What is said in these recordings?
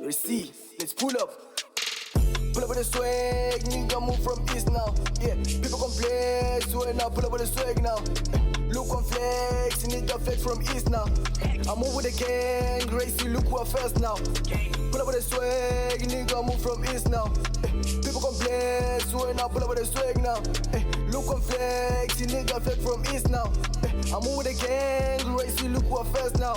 Receive, let's pull up. Pull up with the swag, nigga move from east now. Yeah, people complain, so now pull up with the swag now. Look on flex, nigga flex from east now. I move with the gang, Gracie, look who are first now. Pull up with the swag, nigga move from east now. People complain, so now pull up with the swag now. Look on flex, nigga flex from east now. I move with the gang, Gracie, look who are first now.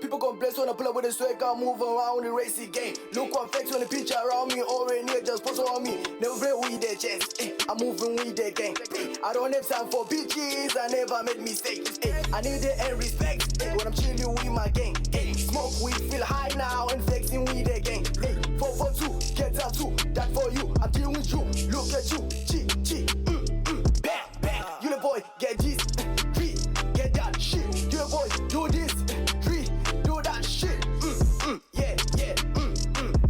People complain when I pull up with the swag, I move around the racy game. Look what flex when the picture around me, already near just post on me. Never play with the chest, I'm moving with the gang. I don't have time for bitches, I never made mistakes. I need the end respect when I'm chilling with my gang. Smoke weed, feel high now and flexing with the gang. 442, get out too, that for you, I'm dealing with you. Look at you, chi, bang, bang. You the boy, get this, get that shit. You the boy, do this, do that shit. Yeah, yeah,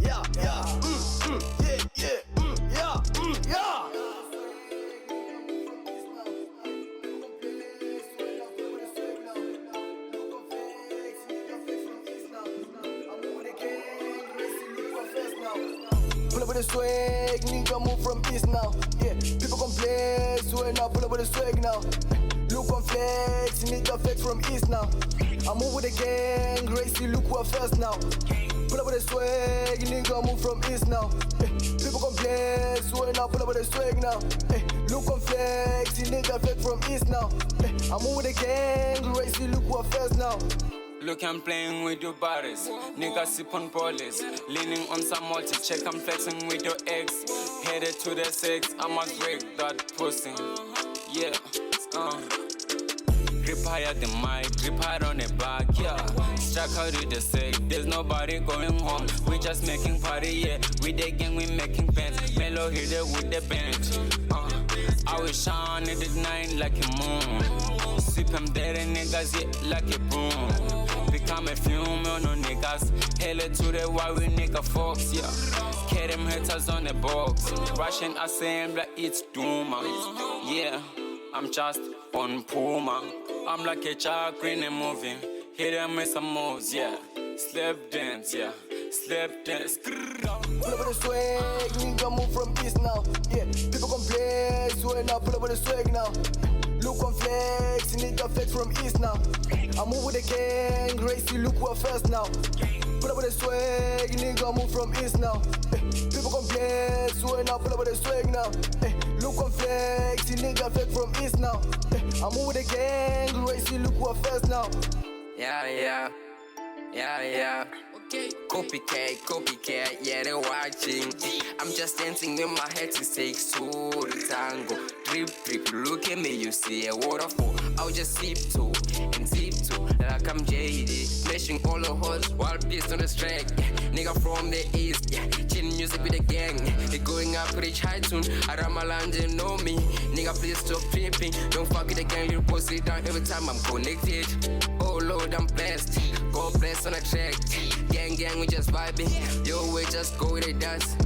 yeah, yeah, yeah. Pull up with the swag, nigga move from east now. Yeah, people complain, so now pull up with the swag now. Look on flex, nigga flex from east now. I move with the gang, Gracie, look who are first now. Pull up with the swag, nigga move from east now. People complain, so now pull up with the swag now. Look on flex, nigga flex from east now. I move with the gang, Gracie, look who are first now. Look, I'm playing with your bodies. Nigga sip on polish. Leaning on some multi check, I'm flexing with your ex. Headed to the sex, I must break that pussy. Yeah, grip higher than my grip hard on the back, yeah. Strike out with the sex, there's nobody going home. We just making party, yeah. With the gang, we making pants. Mellow hit it with the bench. I will shine in the night like a moon. Sip them dirty niggas, yeah, like a boom. Become a fume on no niggas. Headed to the wild we nigga fox, yeah. Carry them haters on the box. Russian assembly, it's doom, yeah. I'm just on Puma. I'm like a shark in a movie. Hit them with some moves, yeah. Slap dance, yeah. Slap dance. Pull up with the swag, nigga move from east now. Yeah, people complain, so now pull up with the swag now. Look on flex, nigga flex from east now. I move with the gang, Gracie, look who are first now. Pull up with the swag, nigga move from east now. People complain, so now pull up with the swag now. Look on flex, nigga flex from east now. I move with the gang, Gracie, look who are first now. Yeah, yeah, yeah, yeah. Copycat, yeah, they're watching. I'm just dancing with my head to take to the tango. Drip, look at me, you see a waterfall. I'll just sip to and zip to like I'm JD. Smashing all the hoes, wild beast on the track. Nigga from the east, yeah. Chilling music with the gang. They going up with each high tune. Aramaland, you know me. Nigga, please stop tripping. Don't fuck with the gang, little pussy down every time I'm connected. Oh Lord, I'm blessed. God bless on the track. Gang, we just vibing. Yo, we just go with the dance.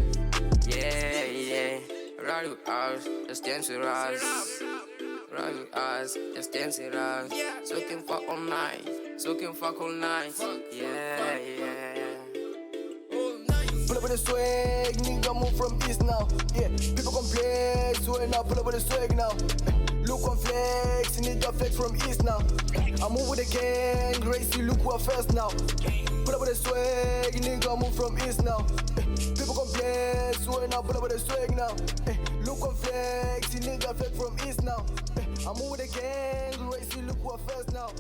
Yeah. Ride with us, just dance with us. Ride with us, just dance with us. So can fuck all night. Yeah. Pull up with the swag, nigga move from east now. Yeah, people complain, so now pull up with the swag now. Look on flex, nigga flex from east now. I move with the gang, Gracie, look who are first now. Pull up with the swag, nigga move from east now. People complain, so now pull up with the swag now. Look on flex, nigga flex from east now. I move with the gang, Gracie, look who are first now.